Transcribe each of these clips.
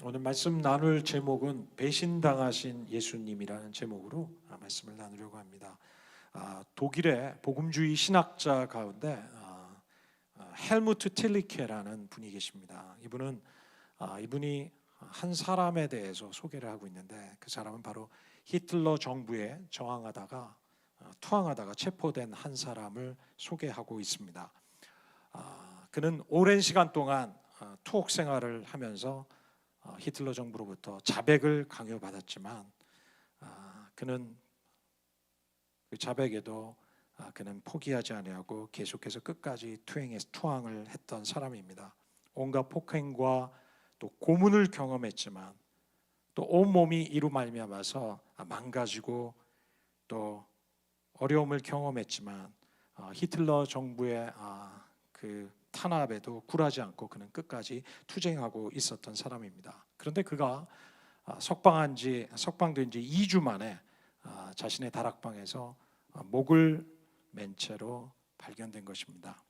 오늘 말씀 나눌 제목은 배신당하신 예수님이라는 제목으로 말씀을 나누려고 합니다. 독일의 복음주의 신학자 가운데 헬무트 틸리케라는 분이 계십니다. 이분이 한 사람에 대해서 소개를 하고 있는데, 그 사람은 바로 히틀러 정부에 투항하다가 체포된 한 사람을 소개하고 있습니다. 그는 오랜 시간 동안 투옥 생활을 하면서 히틀러 정부로부터 자백을 강요받았지만 그는 그 자백에도 그는 포기하지 아니하고 계속해서 끝까지 투항을 했던 사람입니다. 온갖 폭행과 또 고문을 경험했지만 또 온몸이 이로 말미암아서 망가지고 또 어려움을 경험했지만 히틀러 정부의 그 탄압에도 굴하지 않고 그는 끝까지 투쟁하고 있었던 사람입니다. 그런데 그가 석방된 지 2주 만에 자신의 다락방에서 목을 맨 채로 발견된 것입니다.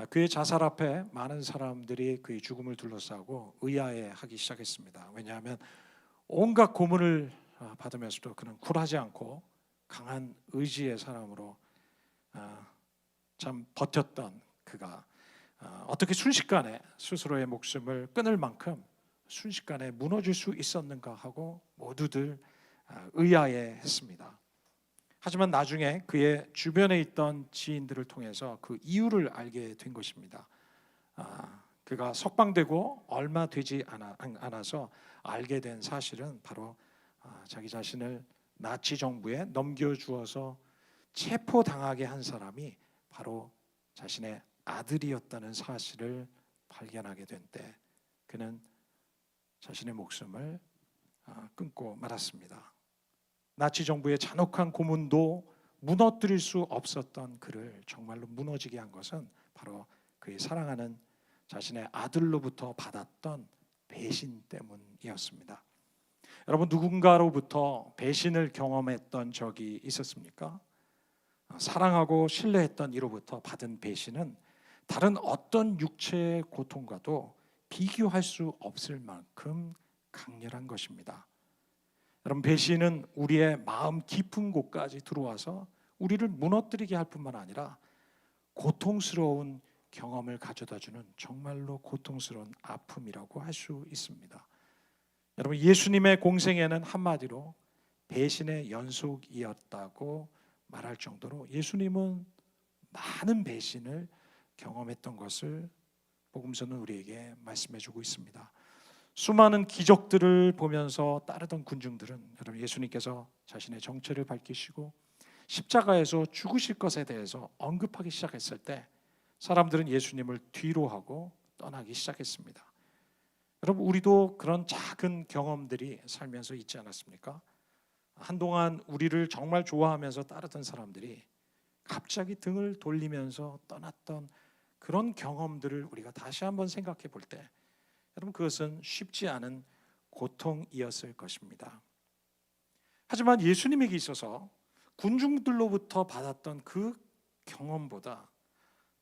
그의 자살 앞에 많은 사람들이 그의 죽음을 둘러싸고 의아해하기 시작했습니다. 왜냐하면 온갖 고문을 받으면서도 그는 굴하지 않고 강한 의지의 사람으로 참 버텼던 그가 어떻게 순식간에 스스로의 목숨을 끊을 만큼 순식간에 무너질 수 있었는가 하고 모두들 의아해했습니다. 하지만 나중에 그의 주변에 있던 지인들을 통해서 그 이유를 알게 된 것입니다. 그가 석방되고 얼마 되지 않아서 알게 된 사실은 바로 자기 자신을 나치 정부에 넘겨주어서 체포당하게 한 사람이 바로 자신의 아들이었다는 사실을 발견하게 된 때 그는 자신의 목숨을 끊고 말았습니다. 나치 정부의 잔혹한 고문도 무너뜨릴 수 없었던 그를 정말로 무너지게 한 것은 바로 그의 사랑하는 자신의 아들로부터 받았던 배신 때문이었습니다. 여러분, 누군가로부터 배신을 경험했던 적이 있었습니까? 사랑하고 신뢰했던 이로부터 받은 배신은 다른 어떤 육체의 고통과도 비교할 수 없을 만큼 강렬한 것입니다. 여러분, 배신은 우리의 마음 깊은 곳까지 들어와서 우리를 무너뜨리게 할 뿐만 아니라 고통스러운 경험을 가져다주는 정말로 고통스러운 아픔이라고 할 수 있습니다. 여러분, 예수님의 공생애는 한마디로 배신의 연속이었다고 말할 정도로 예수님은 많은 배신을 경험했던 것을 복음서는 우리에게 말씀해주고 있습니다. 수많은 기적들을 보면서 따르던 군중들은 여러분, 예수님께서 자신의 정체를 밝히시고 십자가에서 죽으실 것에 대해서 언급하기 시작했을 때 사람들은 예수님을 뒤로하고 떠나기 시작했습니다. 여러분, 우리도 그런 작은 경험들이 살면서 있지 않았습니까? 한동안 우리를 정말 좋아하면서 따르던 사람들이 갑자기 등을 돌리면서 떠났던 그런 경험들을 우리가 다시 한번 생각해 볼 때 여러분, 그것은 쉽지 않은 고통이었을 것입니다. 하지만 예수님에게 있어서 군중들로부터 받았던 그 경험보다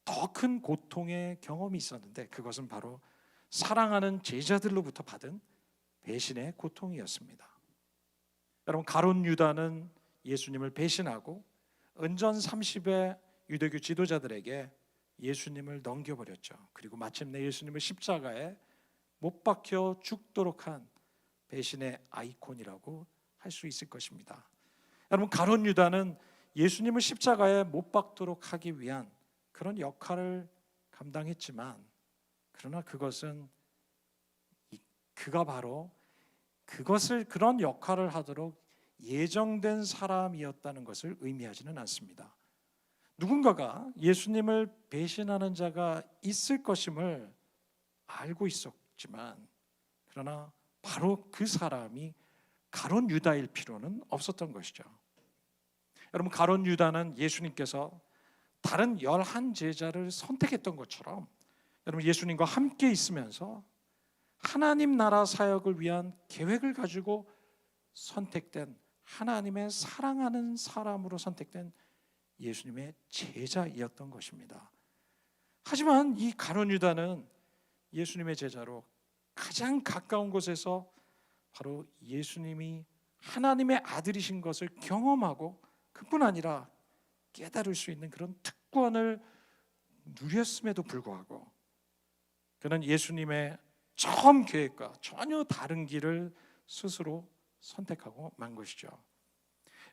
더 큰 고통의 경험이 있었는데, 그것은 바로 사랑하는 제자들로부터 받은 배신의 고통이었습니다. 여러분, 가룟 유다는 예수님을 배신하고 은전 30의 유대교 지도자들에게 예수님을 넘겨버렸죠. 그리고 마침내 예수님을 십자가에 못 박혀 죽도록 한 배신의 아이콘이라고 할 수 있을 것입니다. 여러분, 가룟 유다는 예수님을 십자가에 못 박도록 하기 위한 그런 역할을 감당했지만, 그러나 그것은 그가 바로 그런 역할을 하도록 예정된 사람이었다는 것을 의미하지는 않습니다. 누군가가 예수님을 배신하는 자가 있을 것임을 알고 있었지만, 그러나 바로 그 사람이 가룟 유다일 필요는 없었던 것이죠. 여러분, 가룟 유다는 예수님께서 다른 11 제자를 선택했던 것처럼 여러분, 예수님과 함께 있으면서 하나님 나라 사역을 위한 계획을 가지고 선택된 하나님의 사랑하는 사람으로 선택된 예수님의 제자이었던 것입니다. 하지만 이 가룟 유다는 예수님의 제자로 가장 가까운 곳에서 바로 예수님이 하나님의 아들이신 것을 경험하고 그뿐 아니라 깨달을 수 있는 그런 특권을 누렸음에도 불구하고 그는 예수님의 처음 계획과 전혀 다른 길을 스스로 선택하고 만 것이죠.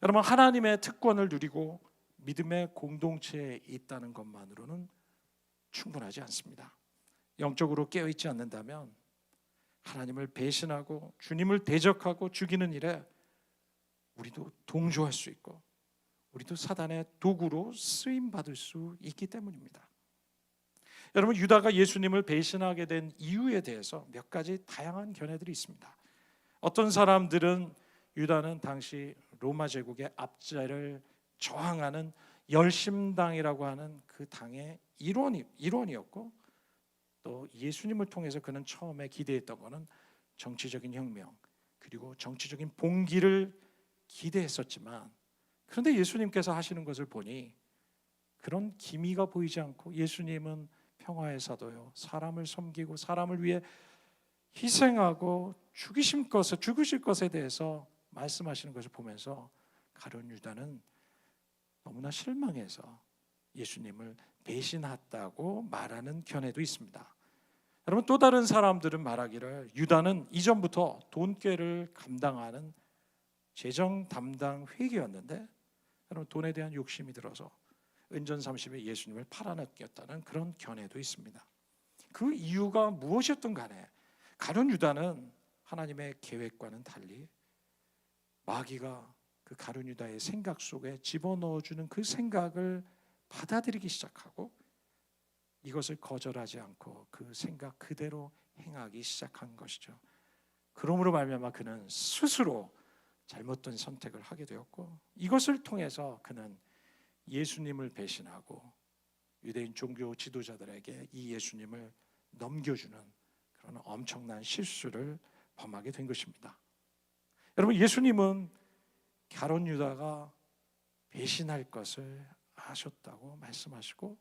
여러분, 하나님의 특권을 누리고 믿음의 공동체에 있다는 것만으로는 충분하지 않습니다. 영적으로 깨어있지 않는다면 하나님을 배신하고 주님을 대적하고 죽이는 일에 우리도 동조할 수 있고 우리도 사단의 도구로 쓰임받을 수 있기 때문입니다. 여러분, 유다가 예수님을 배신하게 된 이유에 대해서 몇 가지 다양한 견해들이 있습니다. 어떤 사람들은 유다는 당시 로마 제국의 압제를 저항하는 열심당이라고 하는 그 당의 일원이었고, 또 예수님을 통해서 그는 처음에 기대했던 것은 정치적인 혁명 그리고 정치적인 봉기를 기대했었지만, 그런데 예수님께서 하시는 것을 보니 그런 기미가 보이지 않고 예수님은 평화의 사도요, 사람을 섬기고 사람을 위해 희생하고 죽으실 것에 대해서 말씀하시는 것을 보면서 가룟 유다는 너무나 실망해서 예수님을 배신했다고 말하는 견해도 있습니다. 여러분, 또 다른 사람들은 말하기를 유다는 이전부터 돈꾀를 감당하는 재정 담당 회계였는데, 여러분, 돈에 대한 욕심이 들어서 은전삼십에 예수님을 팔아넘겼다는 그런 견해도 있습니다. 그 이유가 무엇이었든 간에 가룟 유다는 하나님의 계획과는 달리 마귀가 그 가룟 유다의 생각 속에 집어넣어주는 그 생각을 받아들이기 시작하고 이것을 거절하지 않고 그 생각 그대로 행하기 시작한 것이죠. 그러므로 말미암아 그는 스스로 잘못된 선택을 하게 되었고, 이것을 통해서 그는 예수님을 배신하고 유대인 종교 지도자들에게 이 예수님을 넘겨주는 그런 엄청난 실수를 범하게 된 것입니다. 여러분, 예수님은 가룟 유다가 배신할 것을 아셨다고 말씀하시고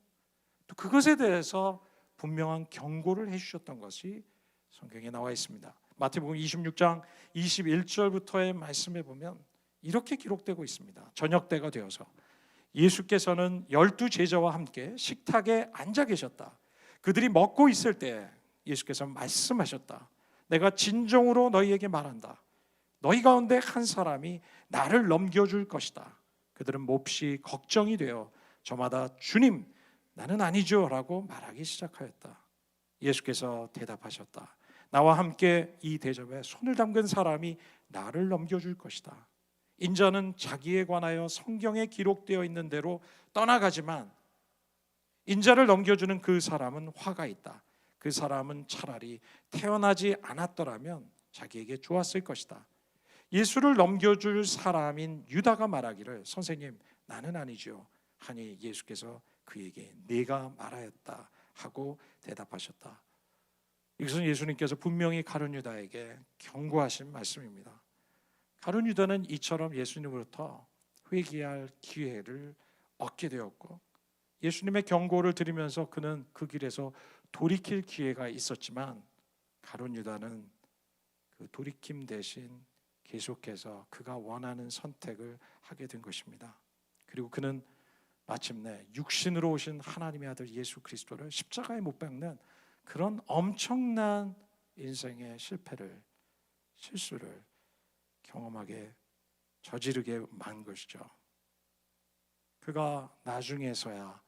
또 그것에 대해서 분명한 경고를 해주셨던 것이 성경에 나와 있습니다. 마태복음 26장 21절부터의 말씀에 보면 이렇게 기록되고 있습니다. 저녁 때가 되어서 예수께서는 12 제자와 함께 식탁에 앉아 계셨다. 그들이 먹고 있을 때 예수께서 말씀하셨다. 내가 진정으로 너희에게 말한다. 너희 가운데 한 사람이 나를 넘겨줄 것이다. 그들은 몹시 걱정이 되어 저마다 주님, 나는 아니죠 라고 말하기 시작하였다. 예수께서 대답하셨다. 나와 함께 이 대접에 손을 담근 사람이 나를 넘겨줄 것이다. 인자는 자기에 관하여 성경에 기록되어 있는 대로 떠나가지만 인자를 넘겨주는 그 사람은 화가 있다. 그 사람은 차라리 태어나지 않았더라면 자기에게 좋았을 것이다. 예수를 넘겨줄 사람인 유다가 말하기를 선생님, 나는 아니죠 하니 예수께서 그에게 네가 말하였다 하고 대답하셨다. 이것은 예수님께서 분명히 가룟 유다에게 경고하신 말씀입니다. 가룟 유다는 이처럼 예수님으로부터 회개할 기회를 얻게 되었고 예수님의 경고를 들으면서 그는 그 길에서 돌이킬 기회가 있었지만 가룟 유다는 그 돌이킴 대신 계속해서 그가 원하는 선택을 하게 된 것입니다. 그리고 그는 마침내 육신으로 오신 하나님의 아들 예수 그리스도를 십자가에 못 박는 그런 엄청난 인생의 실수를 경험하게 저지르게 만 것이죠. 그가 나중에서야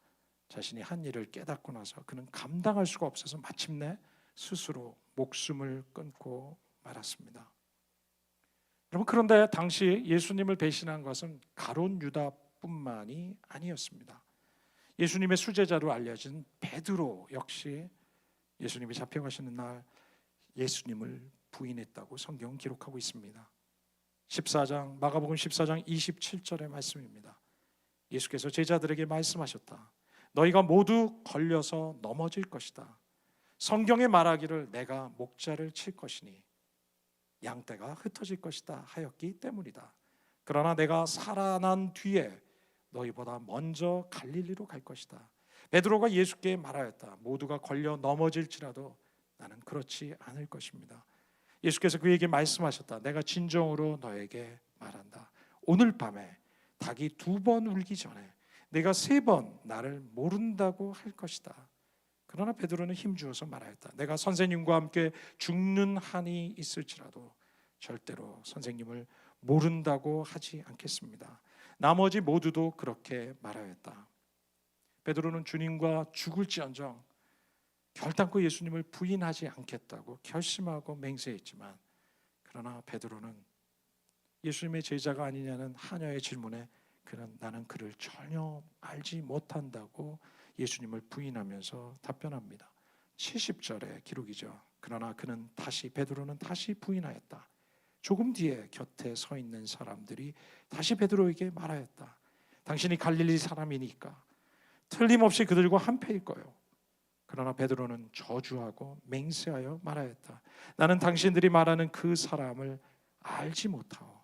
자신이 한 일을 깨닫고 나서 그는 감당할 수가 없어서 마침내 스스로 목숨을 끊고 말았습니다. 여러분, 그런데 당시 예수님을 배신한 것은 가룟 유다뿐만이 아니었습니다. 예수님의 수제자로 알려진 베드로 역시 예수님이 잡혀가시는 날 예수님을 부인했다고 성경은 기록하고 있습니다. 마가복음 14장 27절의 말씀입니다. 예수께서 제자들에게 말씀하셨다. 너희가 모두 걸려서 넘어질 것이다. 성경에 말하기를 내가 목자를 칠 것이니 양떼가 흩어질 것이다 하였기 때문이다. 그러나 내가 살아난 뒤에 너희보다 먼저 갈릴리로 갈 것이다. 베드로가 예수께 말하였다. 모두가 걸려 넘어질지라도 나는 그렇지 않을 것입니다. 예수께서 그에게 말씀하셨다. 내가 진정으로 너에게 말한다. 오늘 밤에 닭이 2번 울기 전에 내가 3번 나를 모른다고 할 것이다. 그러나 베드로는 힘주어서 말하였다. 내가 선생님과 함께 죽는 한이 있을지라도 절대로 선생님을 모른다고 하지 않겠습니다. 나머지 모두도 그렇게 말하였다. 베드로는 주님과 죽을지언정 결단코 예수님을 부인하지 않겠다고 결심하고 맹세했지만, 그러나 베드로는 예수님의 제자가 아니냐는 하녀의 질문에 나는 그를 전혀 알지 못한다고 예수님을 부인하면서 답변합니다. 70절의 기록이죠. 그러나 베드로는 다시 부인하였다. 조금 뒤에 곁에 서 있는 사람들이 다시 베드로에게 말하였다. 당신이 갈릴리 사람이니까 틀림없이 그들과 한패일 거요. 그러나 베드로는 저주하고 맹세하여 말하였다. 나는 당신들이 말하는 그 사람을 알지 못하오.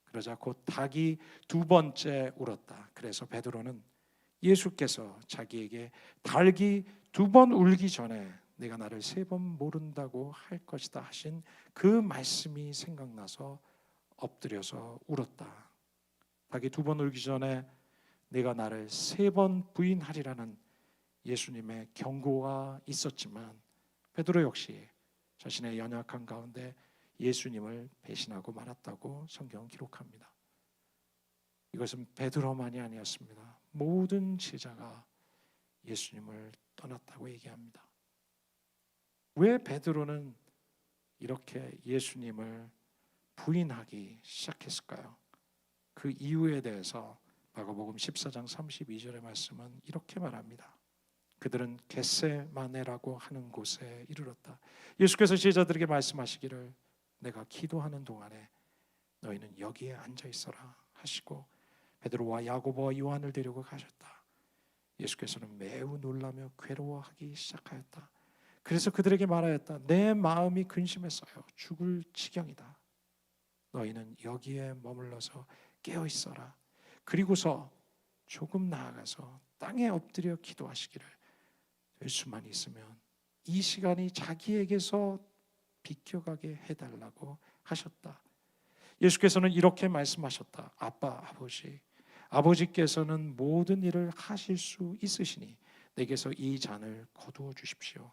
그러자 곧 닭이 2번째 울었다. 그래서 베드로는 예수께서 자기에게 닭이 2번 울기 전에 내가 나를 3번 모른다고 할 것이다 하신 그 말씀이 생각나서 엎드려서 울었다. 닭이 2번 울기 전에 내가 나를 3번 부인하리라는 예수님의 경고가 있었지만 베드로 역시 자신의 연약한 가운데 예수님을 배신하고 말았다고 성경은 기록합니다. 이것은 베드로만이 아니었습니다. 모든 제자가 예수님을 떠났다고 얘기합니다. 왜 베드로는 이렇게 예수님을 부인하기 시작했을까요? 그 이유에 대해서 마가복음 14장 32절의 말씀은 이렇게 말합니다. 그들은 겟세마네라고 하는 곳에 이르렀다. 예수께서 제자들에게 말씀하시기를 내가 기도하는 동안에 너희는 여기에 앉아 있어라 하시고 베드로와 야고보와 요한을 데리고 가셨다. 예수께서는 매우 놀라며 괴로워하기 시작하였다. 그래서 그들에게 말하였다. 내 마음이 근심했어요. 죽을 지경이다. 너희는 여기에 머물러서 깨어 있어라. 그리고서 조금 나아가서 땅에 엎드려 기도하시기를 될 수만 있으면 이 시간이 자기에게서 비껴가게 해달라고 하셨다. 예수께서는 이렇게 말씀하셨다. 아버지께서는 모든 일을 하실 수 있으시니 내게서 이 잔을 거두어 주십시오.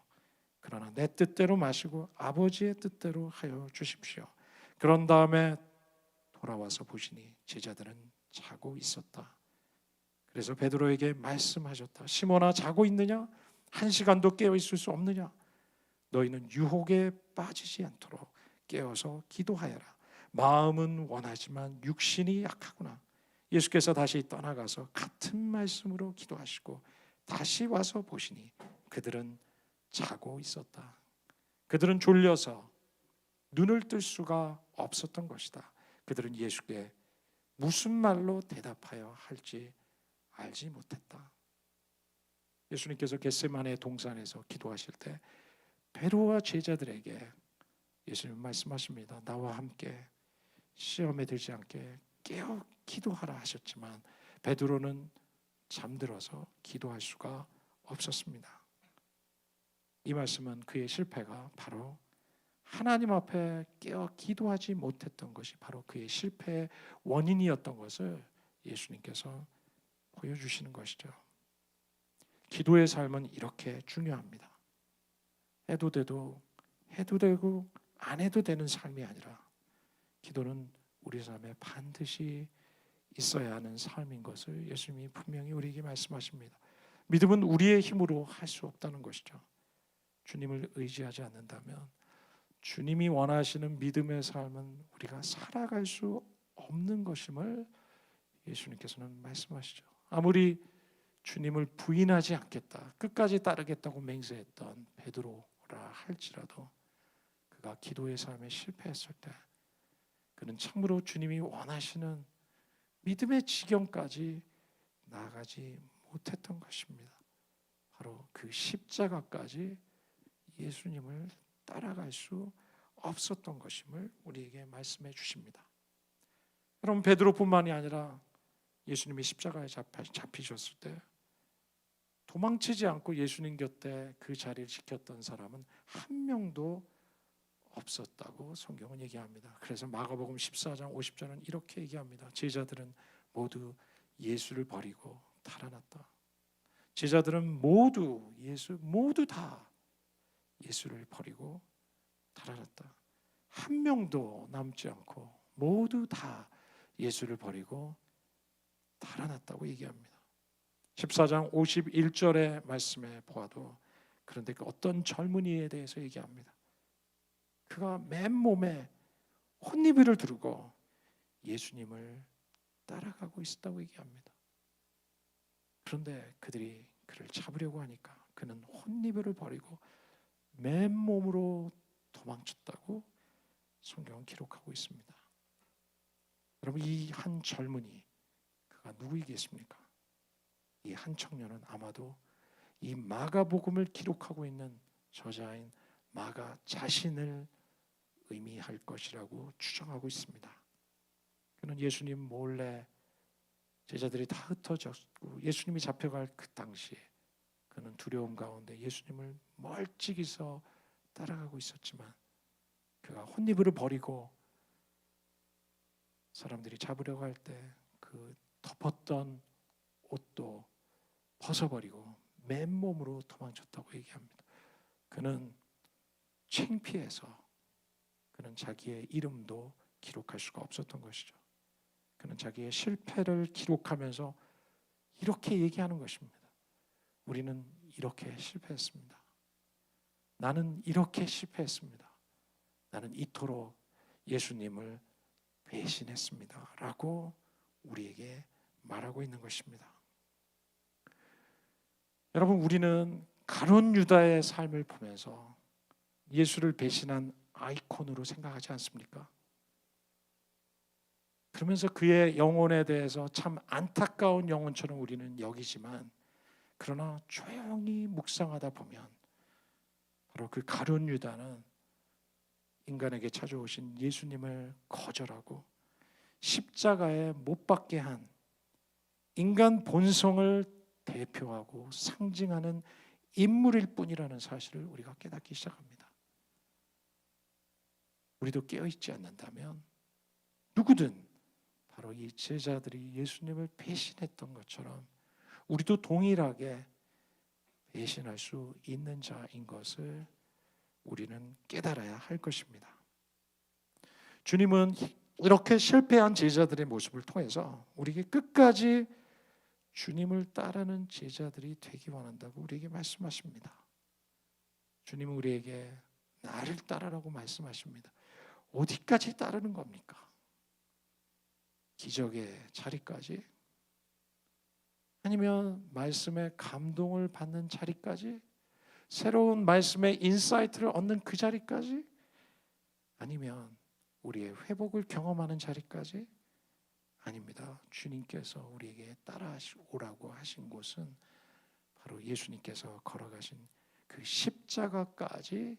그러나 내 뜻대로 마시고 아버지의 뜻대로 하여 주십시오. 그런 다음에 돌아와서 보시니 제자들은 자고 있었다. 그래서 베드로에게 말씀하셨다. 시몬아, 자고 있느냐? 1시간도 깨어 있을 수 없느냐? 너희는 유혹에 빠지지 않도록 깨어서 기도하여라. 마음은 원하지만 육신이 약하구나. 예수께서 다시 떠나가서 같은 말씀으로 기도하시고 다시 와서 보시니 그들은 자고 있었다. 그들은 졸려서 눈을 뜰 수가 없었던 것이다. 그들은 예수께 무슨 말로 대답하여 할지 알지 못했다. 예수님께서 겟세마네 동산에서 기도하실 때 베드로와 제자들에게 예수님 말씀하십니다. 나와 함께 시험에 들지 않게 깨어 기도하라 하셨지만 베드로는 잠들어서 기도할 수가 없었습니다. 이 말씀은 그의 실패가 바로 하나님 앞에 깨어 기도하지 못했던 것이 바로 그의 실패의 원인이었던 것을 예수님께서 보여주시는 것이죠. 기도의 삶은 이렇게 중요합니다. 해도 되고 안 해도 되는 삶이 아니라 기도는 우리 삶에 반드시 있어야 하는 삶인 것을 예수님이 분명히 우리에게 말씀하십니다. 믿음은 우리의 힘으로 할 수 없다는 것이죠. 주님을 의지하지 않는다면 주님이 원하시는 믿음의 삶은 우리가 살아갈 수 없는 것임을 예수님께서는 말씀하시죠. 아무리 주님을 부인하지 않겠다, 끝까지 따르겠다고 맹세했던 베드로라 할지라도 그가 기도의 삶에 실패했을 때 그는 참으로 주님이 원하시는 믿음의 지경까지 나아가지 못했던 것입니다. 바로 그 십자가까지 예수님을 따라갈 수 없었던 것임을 우리에게 말씀해 주십니다. 여러분, 베드로뿐만이 아니라 예수님이 십자가에 잡히셨을 때 도망치지 않고 예수님 곁에 그 자리를 지켰던 사람은 한 명도 없었다고 성경은 얘기합니다. 그래서 마가복음 14장 50절은 이렇게 얘기합니다. 제자들은 모두 예수를 버리고 달아났다. 제자들은 모두 다 예수를 버리고 달아났다. 한 명도 남지 않고 모두 다 예수를 버리고 달아났다고 얘기합니다. 14장 51절의 말씀에 보아도 그런데 그 어떤 젊은이에 대해서 얘기합니다. 그가 맨몸에 혼니비를 두르고 예수님을 따라가고 있었다고 얘기합니다. 그런데 그들이 그를 잡으려고 하니까 그는 혼니비를 버리고 맨몸으로 도망쳤다고 성경은 기록하고 있습니다. 여러분, 이 한 젊은이 그가 누구이겠습니까? 이 한 청년은 아마도 이 마가복음을 기록하고 있는 저자인 마가 자신을 의미할 것이라고 추정하고 있습니다. 그는 예수님 몰래 제자들이 다 흩어졌고 예수님이 잡혀갈 그 당시에 그는 두려움 가운데 예수님을 멀찍이서 따라가고 있었지만 그가 혼니비를 버리고 사람들이 잡으려고 할 때 그 덮었던 옷도 벗어버리고 맨몸으로 도망쳤다고 얘기합니다. 그는 창피해서 그는 자기의 이름도 기록할 수가 없었던 것이죠. 그는 자기의 실패를 기록하면서 이렇게 얘기하는 것입니다. 우리는 이렇게 실패했습니다. 나는 이렇게 실패했습니다. 나는 이토록 예수님을 배신했습니다. 라고 우리에게 말하고 있는 것입니다. 여러분, 우리는 가룟 유다의 삶을 보면서 예수를 배신한 아이콘으로 생각하지 않습니까? 그러면서 그의 영혼에 대해서 참 안타까운 영혼처럼 우리는 여기지만 그러나 조용히 묵상하다 보면 바로 그 가룟 유다는 인간에게 찾아오신 예수님을 거절하고 십자가에 못 박게 한 인간 본성을 대표하고 상징하는 인물일 뿐이라는 사실을 우리가 깨닫기 시작합니다. 우리도 깨어있지 않는다면 누구든 바로 이 제자들이 예수님을 배신했던 것처럼 우리도 동일하게 배신할 수 있는 자인 것을 우리는 깨달아야 할 것입니다. 주님은 이렇게 실패한 제자들의 모습을 통해서 우리에게 끝까지 주님을 따르는 제자들이 되기 원한다고 우리에게 말씀하십니다. 주님은 우리에게 나를 따르라고 말씀하십니다. 어디까지 따르는 겁니까? 기적의 자리까지? 아니면 말씀의 감동을 받는 자리까지? 새로운 말씀의 인사이트를 얻는 그 자리까지? 아니면 우리의 회복을 경험하는 자리까지? 아닙니다. 주님께서 우리에게 따라오라고 하신 곳은 바로 예수님께서 걸어가신 그 십자가까지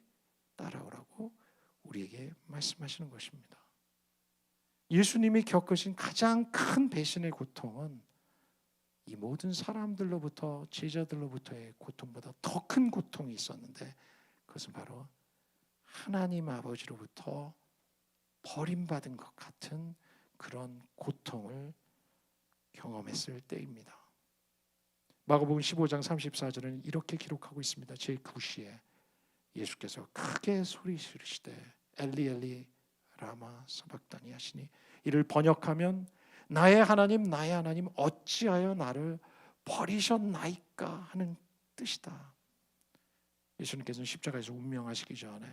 따라오라고 우리에게 말씀하시는 것입니다. 예수님이 겪으신 가장 큰 배신의 고통은 이 모든 사람들로부터 제자들로부터의 고통보다 더 큰 고통이 있었는데 그것은 바로 하나님 아버지로부터 버림받은 것 같은 그런 고통을 경험했을 때입니다. 마가복음 15장 34절은 이렇게 기록하고 있습니다. 제9시에 예수께서 크게 소리 지르시되 엘리 엘리 라마 사박다니 하시니 이를 번역하면 나의 하나님 어찌하여 나를 버리셨나이까 하는 뜻이다. 예수님께서는 십자가에서 운명하시기 전에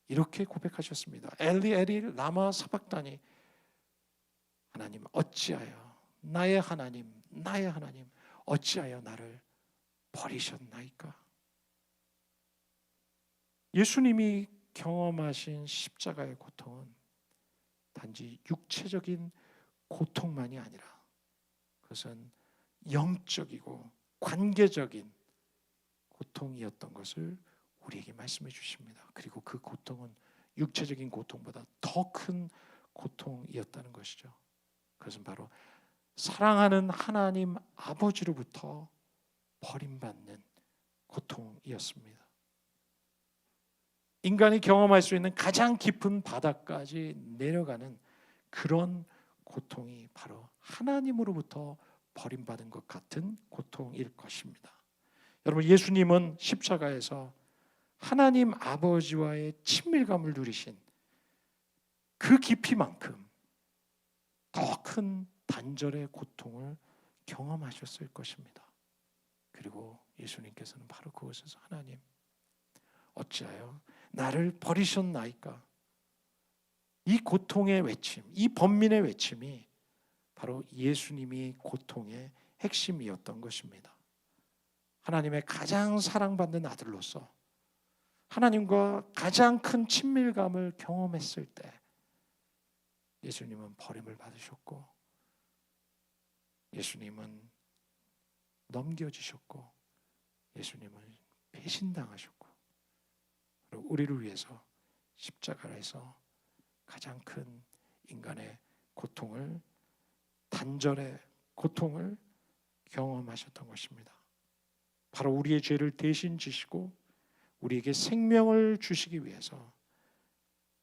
이렇게 고백하셨습니다. 엘리 엘리 라마 사박다니 하나님 어찌하여 나의 하나님 어찌하여 나를 버리셨나이까. 예수님이 경험하신 십자가의 고통은 단지 육체적인 고통만이 아니라 그것은 영적이고 관계적인 고통이었던 것을 우리에게 말씀해 주십니다. 그리고 그 고통은 육체적인 고통보다 더 큰 고통이었다는 것이죠. 그것은 바로 사랑하는 하나님 아버지로부터 버림받는 고통이었습니다. 인간이 경험할 수 있는 가장 깊은 바다까지 내려가는 그런 고통이 바로 하나님으로부터 버림받은 것 같은 고통일 것입니다. 여러분, 예수님은 십자가에서 하나님 아버지와의 친밀감을 누리신 그 깊이만큼 더 큰 단절의 고통을 경험하셨을 것입니다. 그리고 예수님께서는 바로 그곳에서 하나님, 어찌하여 나를 버리셨나이까? 이 고통의 외침, 이 번민의 외침이 바로 예수님이 고통의 핵심이었던 것입니다. 하나님의 가장 사랑받는 아들로서 하나님과 가장 큰 친밀감을 경험했을 때 예수님은 버림을 받으셨고, 예수님은 넘겨지셨고, 예수님은 배신당하셨고, 그리고 우리를 위해서 십자가에서 가장 큰 인간의 고통을, 단절의 고통을 경험하셨던 것입니다. 바로 우리의 죄를 대신 지시고 우리에게 생명을 주시기 위해서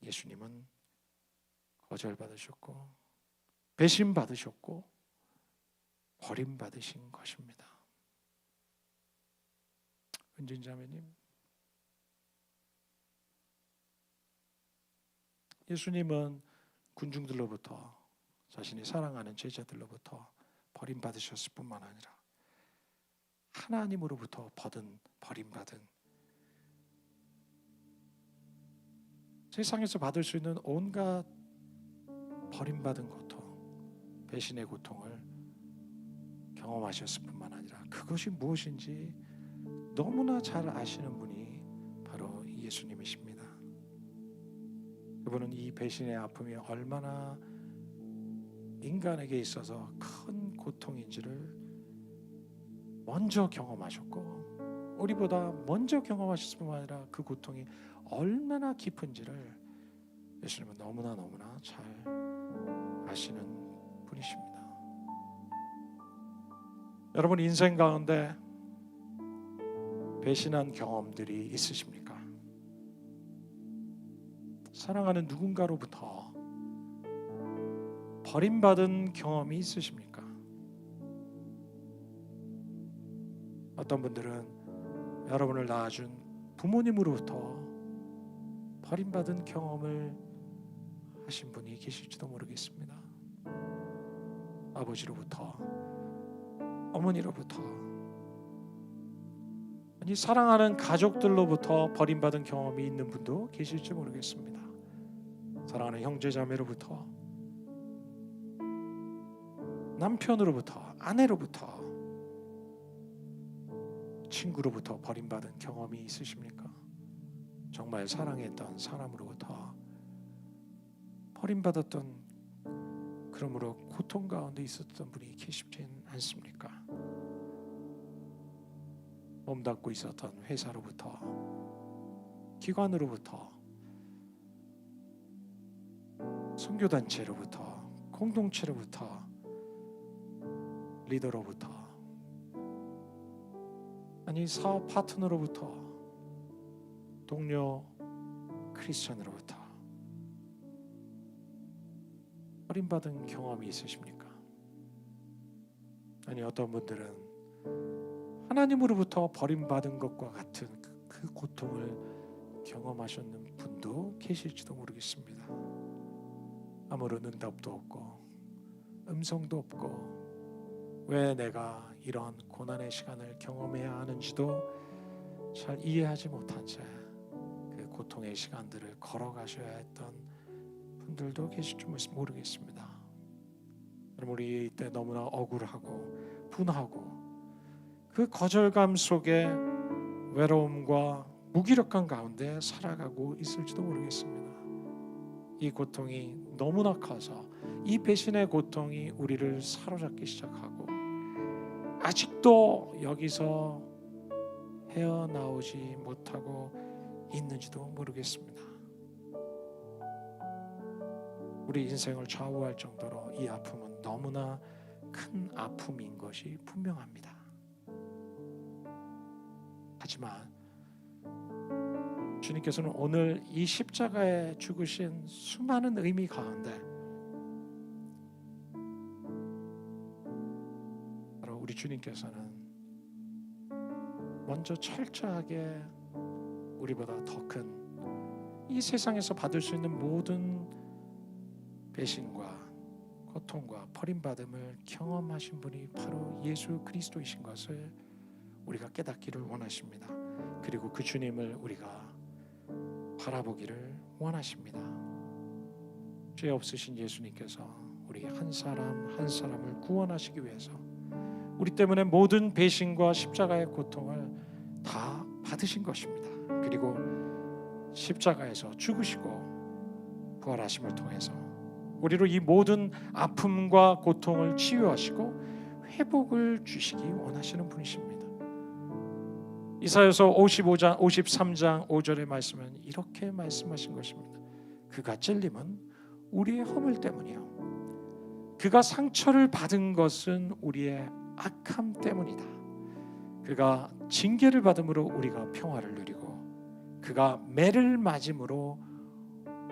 예수님은 거절받으셨고 배신받으셨고 버림받으신 것입니다. 은진자매님, 예수님은 군중들로부터, 자신이 사랑하는 제자들로부터 버림받으셨을 뿐만 아니라 하나님으로부터 버림받은, 세상에서 받을 수 있는 온갖 버림받은 고통, 배신의 고통을 경험하셨을 뿐만 아니라 그것이 무엇인지 너무나 잘 아시는 분이 바로 예수님이십니다. 그분은 이 배신의 아픔이 얼마나 인간에게 있어서 큰 고통인지를 먼저 경험하셨고, 우리보다 먼저 경험하셨을 뿐만 아니라 그 고통이 얼마나 깊은지를 예수님은 너무나 잘 아시는 분이십니다. 여러분, 인생 가운데 배신한 경험들이 있으십니까? 사랑하는 누군가로부터 버림받은 경험이 있으십니까? 어떤 분들은 여러분을 낳아준 부모님으로부터 버림받은 경험을 하신 분이 계실지도 모르겠습니다. 아버지로부터, 어머니로부터, 아니 사랑하는 가족들로부터 버림받은 경험이 있는 분도 계실지 모르겠습니다. 사랑하는 형제자매로부터, 남편으로부터, 아내로부터, 친구로부터 버림받은 경험이 있으십니까? 정말 사랑했던 사람으로부터 버림받았던, 그러므로 고통 가운데 있었던 분이 계시진 않습니까? 몸담고 있었던 회사로부터, 기관으로부터, 선교단체로부터, 공동체로부터, 리더로부터, 아니 사업 파트너로부터, 동료 크리스천으로부터 버림받은 경험이 있으십니까? 아니 어떤 분들은 하나님으로부터 버림받은 것과 같은 그 고통을 경험하셨는 분도 계실지도 모르겠습니다. 아무런 응답도 없고 음성도 없고 왜 내가 이런 고난의 시간을 경험해야 하는지도 잘 이해하지 못한 채 그 고통의 시간들을 걸어가셔야 했던 분들도 계실지 모르겠습니다. 여러분, 우리 이때 너무나 억울하고 분하고 그 거절감 속에 외로움과 무기력한 가운데 살아가고 있을지도 모르겠습니다. 이 고통이 너무나 커서 이 배신의 고통이 우리를 사로잡기 시작하고 아직도 여기서 헤어나오지 못하고 있는지도 모르겠습니다. 우리 인생을 좌우할 정도로 이 아픔은 너무나 큰 아픔인 것이 분명합니다. 하지만 주님께서는 오늘 이 십자가에 죽으신 수많은 의미 가운데 바로 우리 주님께서는 먼저 철저하게 우리보다 더 큰 이 세상에서 받을 수 있는 모든 배신과 고통과 버림받음을 경험하신 분이 바로 예수 그리스도이신 것을 우리가 깨닫기를 원하십니다. 그리고 그 주님을 우리가 바라보기를 원하십니다. 죄 없으신 예수님께서 우리 한 사람 한 사람을 구원하시기 위해서 우리 때문에 모든 배신과 십자가의 고통을 다 받으신 것입니다. 그리고 십자가에서 죽으시고 부활하심을 통해서 우리로 이 모든 아픔과 고통을 치유하시고 회복을 주시기 원하시는 분이십니다. 이사야서 53장 5절의 말씀은 이렇게 말씀하신 것입니다. 그가 찔림은 우리의 허물 때문이요 그가 상처를 받은 것은 우리의 악함 때문이다. 그가 징계를 받음으로 우리가 평화를 누리고 그가 매를 맞음으로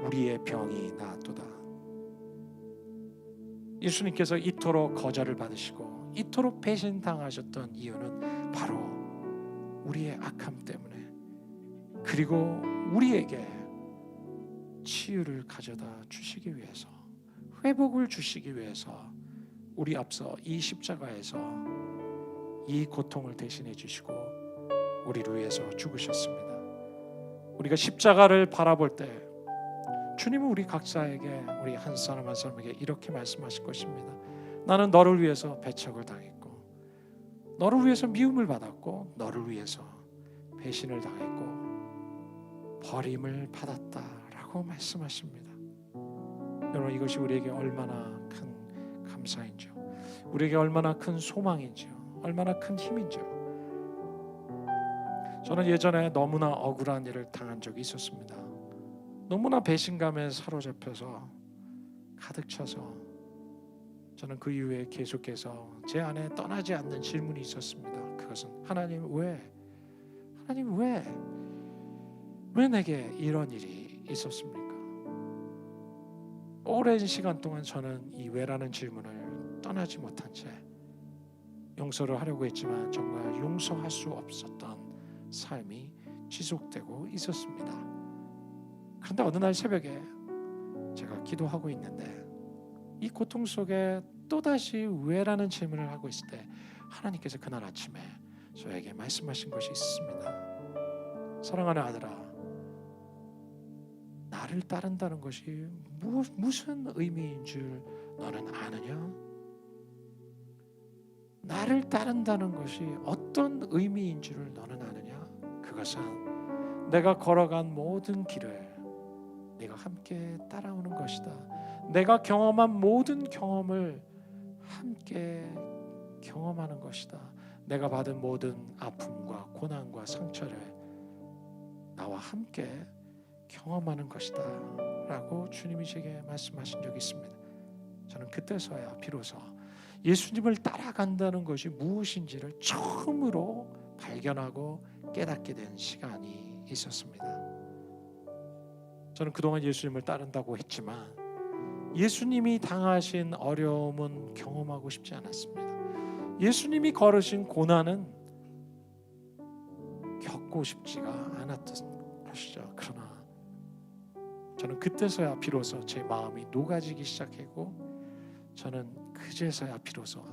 우리의 병이 나았도다. 예수님께서 이토록 거절을 받으시고 이토록 배신당하셨던 이유는 바로 우리의 악함 때문에, 그리고 우리에게 치유를 가져다 주시기 위해서, 회복을 주시기 위해서 우리 앞서 이 십자가에서 이 고통을 대신해 주시고 우리를 위해서 죽으셨습니다. 우리가 십자가를 바라볼 때 주님은 우리 각자에게, 우리 한 사람 한 사람에게 이렇게 말씀하실 것입니다. 나는 너를 위해서 배척을 당했고, 너를 위해서 미움을 받았고, 너를 위해서 배신을 당했고 버림을 받았다라고 말씀하십니다. 여러분, 이것이 우리에게 얼마나 큰 감사인지요, 우리에게 얼마나 큰 소망인지요, 얼마나 큰 힘인지요. 저는 예전에 너무나 억울한 일을 당한 적이 있었습니다. 너무나 배신감에 사로잡혀서 가득 차서 저는 그 이후에 계속해서 제 안에 떠나지 않는 질문이 있었습니다. 그것은 하나님 왜 내게 이런 일이 있었습니까? 오랜 시간 동안 저는 이 왜라는 질문을 떠나지 못한 채 용서를 하려고 했지만 정말 용서할 수 없었던 삶이 지속되고 있었습니다. 그런데 어느 날 새벽에 제가 기도하고 있는데 이 고통 속에 또다시 왜라는 질문을 하고 있을 때 하나님께서 그날 아침에 저에게 말씀하신 것이 있습니다. 사랑하는 아들아, 나를 따른다는 것이 무슨 의미인 줄 너는 아느냐? 나를 따른다는 것이 어떤 의미인 줄 너는 아느냐? 그것은 내가 걸어간 모든 길을 네가 함께 따라오는 것이다. 내가 경험한 모든 경험을 함께 경험하는 것이다. 내가 받은 모든 아픔과 고난과 상처를 나와 함께 경험하는 것이다 라고 주님이 제게 말씀하신 적이 있습니다. 저는 그때서야 비로소 예수님을 따라간다는 것이 무엇인지를 처음으로 발견하고 깨닫게 된 시간이 있었습니다. 저는 그동안 예수님을 따른다고 했지만 예수님이 당하신 어려움은 경험하고 싶지 않았습니다. 예수님이 걸으신 고난은 겪고 싶지가 않았던 것이죠. 그러나 저는 그때서야 비로소 제 마음이 녹아지기 시작했고, 저는 그제서야 비로소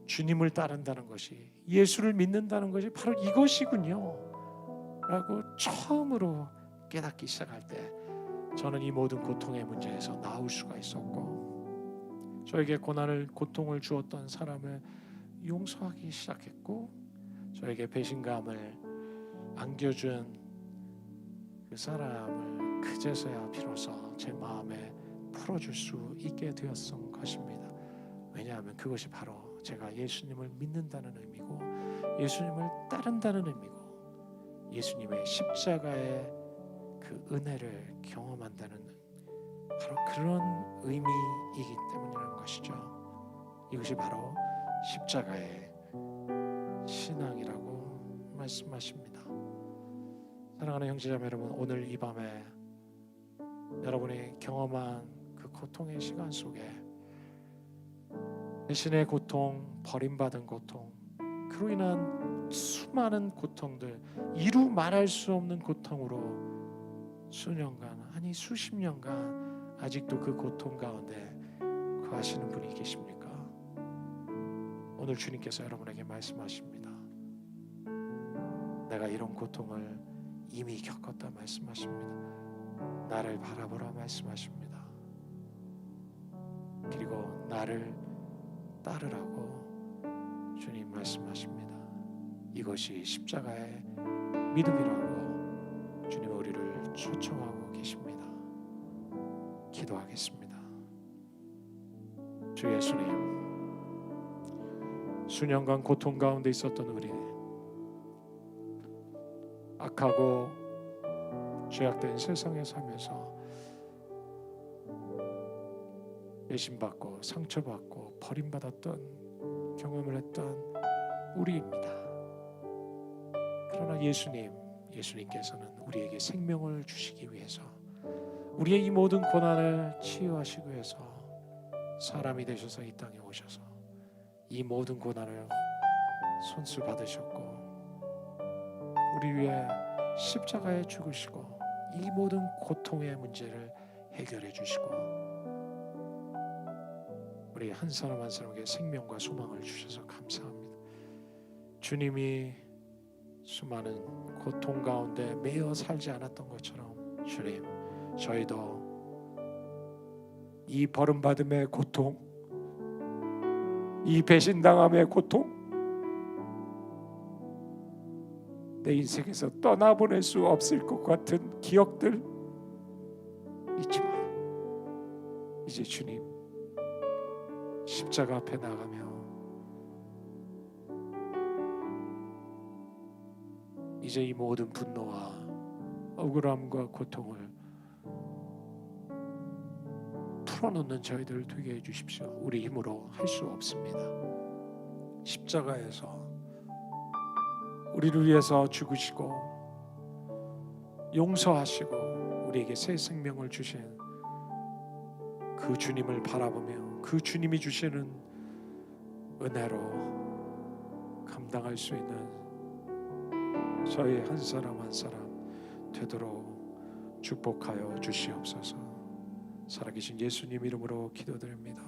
주님을 따른다는 것이, 예수를 믿는다는 것이 바로 이것이군요 라고 처음으로 깨닫기 시작할 때 저는 이 모든 고통의 문제에서 나올 수가 있었고, 저에게 고통을 주었던 사람을 용서하기 시작했고, 저에게 배신감을 안겨준 그 사람을 그제서야 비로소 제 마음에 풀어줄 수 있게 되었던 것입니다. 왜냐하면 그것이 바로 제가 예수님을 믿는다는 의미고, 예수님을 따른다는 의미고, 예수님의 십자가의 그 은혜를 경험한다는 바로 그런 의미이기 때문이라는 것이죠. 이것이 바로 십자가의 신앙이라고 말씀하십니다. 사랑하는 형제자매 여러분, 오늘 이 밤에 여러분이 경험한 그 고통의 시간 속에 배신의 고통, 버림받은 고통, 그로 인한 수많은 고통들, 이루 말할 수 없는 고통으로 수년간, 아니 수십 년간 아직도 그 고통 가운데 거하시는 분이 계십니까? 오늘 주님께서 여러분에게 말씀하십니다. 내가 이런 고통을 이미 겪었다 말씀하십니다. 나를 바라보라 말씀하십니다. 그리고 나를 따르라고 주님 말씀하십니다. 이것이 십자가의 믿음이라고 주님 우리를 초청하고 계십니다. 기도하겠습니다. 주 예수님, 수년간 고통 가운데 있었던 우리, 악하고 죄악된 세상에 살면서 배신받고 상처받고 버림받았던 경험을 했던 우리입니다. 그러나 예수님께서는 우리에게 생명을 주시기 위해서, 우리의 이 모든 고난을 치유하시기 위해서 사람이 되셔서 이 땅에 오셔서 이 모든 고난을 손수 받으셨고, 우리 위해 십자가에 죽으시고 이 모든 고통의 문제를 해결해 주시고 우리 한 사람 한 사람에게 생명과 소망을 주셔서 감사합니다. 주님이 수많은 고통 가운데 매여 살지 않았던 것처럼 주님, 저희도 이 버림받음의 고통, 이 배신당함의 고통, 내 인생에서 떠나보낼 수 없을 것 같은 기억들 있지만 이제 주님 십자가 앞에 나가며 이제 이 모든 분노와 억울함과 고통을 풀어놓는 저희들 되게 해주십시오. 우리 힘으로 할 수 없습니다. 십자가에서 우리를 위해서 죽으시고 용서하시고 우리에게 새 생명을 주신 그 주님을 바라보며 그 주님이 주시는 은혜로 감당할 수 있는 저희 한 사람 한 사람 되도록 축복하여 주시옵소서. 살아계신 예수님 이름으로 기도드립니다.